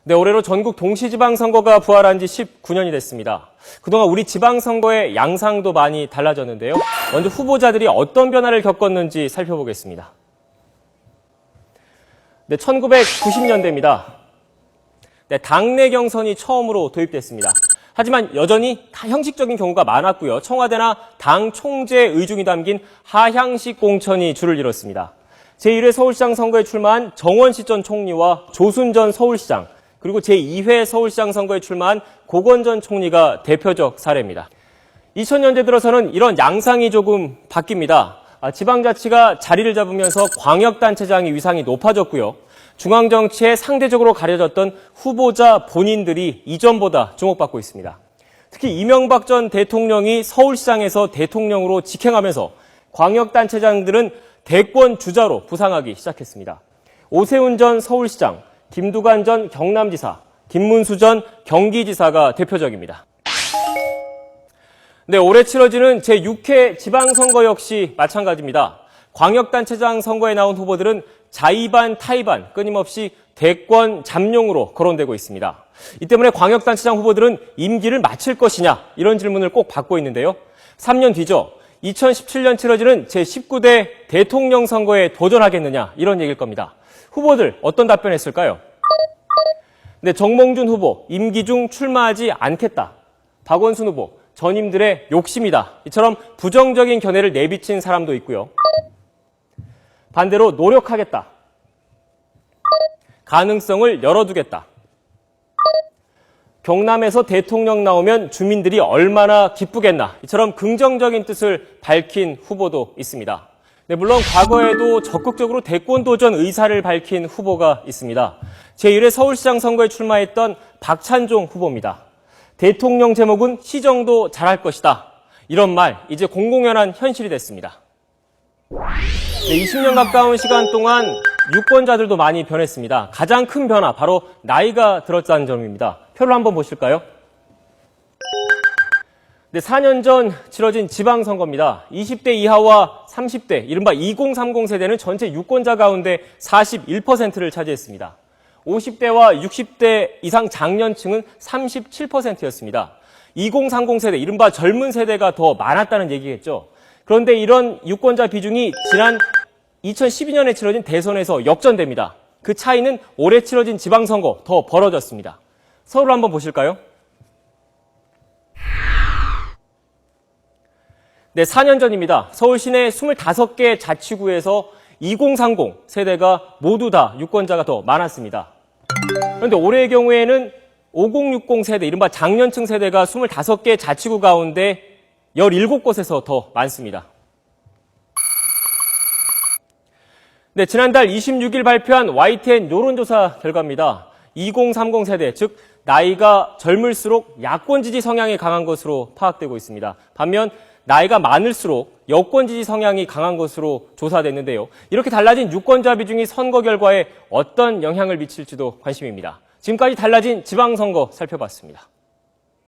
네, 올해로 전국 동시지방선거가 부활한 지 19년이 됐습니다. 그동안 우리 지방선거의 양상도 많이 달라졌는데요. 먼저 후보자들이 어떤 변화를 겪었는지 살펴보겠습니다. 네, 1990년대입니다. 네, 당내 경선이 처음으로 도입됐습니다. 하지만 여전히 다 형식적인 경우가 많았고요. 청와대나 당 총재 의중이 담긴 하향식 공천이 줄을 이뤘습니다. 제1회 서울시장 선거에 출마한 정원식 전 총리와 조순 전 서울시장, 그리고 제2회 서울시장 선거에 출마한 고건 전 총리가 대표적 사례입니다. 2000년대 들어서는 이런 양상이 조금 바뀝니다. 지방자치가 자리를 잡으면서 광역단체장의 위상이 높아졌고요. 중앙정치에 상대적으로 가려졌던 후보자 본인들이 이전보다 주목받고 있습니다. 특히 이명박 전 대통령이 서울시장에서 대통령으로 직행하면서 광역단체장들은 대권 주자로 부상하기 시작했습니다. 오세훈 전 서울시장, 김두관 전 경남지사, 김문수 전 경기지사가 대표적입니다. 네, 올해 치러지는 제6회 지방선거 역시 마찬가지입니다. 광역단체장 선거에 나온 후보들은 자의반, 타의반 끊임없이 대권 잠룡으로 거론되고 있습니다. 이 때문에 광역단체장 후보들은 임기를 마칠 것이냐 이런 질문을 꼭 받고 있는데요. 3년 뒤죠. 2017년 치러지는 제19대 대통령 선거에 도전하겠느냐 이런 얘기일 겁니다. 후보들 어떤 답변했을까요? 네, 정몽준 후보 임기 중 출마하지 않겠다. 박원순 후보 전임들의 욕심이다. 이처럼 부정적인 견해를 내비친 사람도 있고요. 반대로 노력하겠다. 가능성을 열어두겠다. 경남에서 대통령 나오면 주민들이 얼마나 기쁘겠나. 이처럼 긍정적인 뜻을 밝힌 후보도 있습니다. 네, 물론 과거에도 적극적으로 대권 도전 의사를 밝힌 후보가 있습니다. 제1회 서울시장 선거에 출마했던 박찬종 후보입니다. 대통령 제목은 시정도 잘할 것이다. 이런 말 이제 공공연한 현실이 됐습니다. 네, 20년 가까운 시간 동안 유권자들도 많이 변했습니다. 가장 큰 변화 바로 나이가 들었다는 점입니다. 표를 한번 보실까요? 네, 4년 전 치러진 지방선거입니다. 20대 이하와 30대, 이른바 2030 세대는 전체 유권자 가운데 41%를 차지했습니다. 50대와 60대 이상 장년층은 37%였습니다. 2030 세대, 이른바 젊은 세대가 더 많았다는 얘기겠죠. 그런데 이런 유권자 비중이 지난 2012년에 치러진 대선에서 역전됩니다. 그 차이는 올해 치러진 지방선거 더 벌어졌습니다. 서울 한번 보실까요? 네, 4년 전입니다. 서울 시내 25개 자치구에서 2030 세대가 모두 다 유권자가 더 많았습니다. 그런데 올해의 경우에는 5060 세대, 이른바 장년층 세대가 25개 자치구 가운데 17곳에서 더 많습니다. 네, 지난달 26일 발표한 YTN 여론조사 결과입니다. 2030 세대, 즉 나이가 젊을수록 야권 지지 성향이 강한 것으로 파악되고 있습니다. 반면 나이가 많을수록 여권 지지 성향이 강한 것으로 조사됐는데요. 이렇게 달라진 유권자 비중이 선거 결과에 어떤 영향을 미칠지도 관심입니다. 지금까지 달라진 지방선거 살펴봤습니다.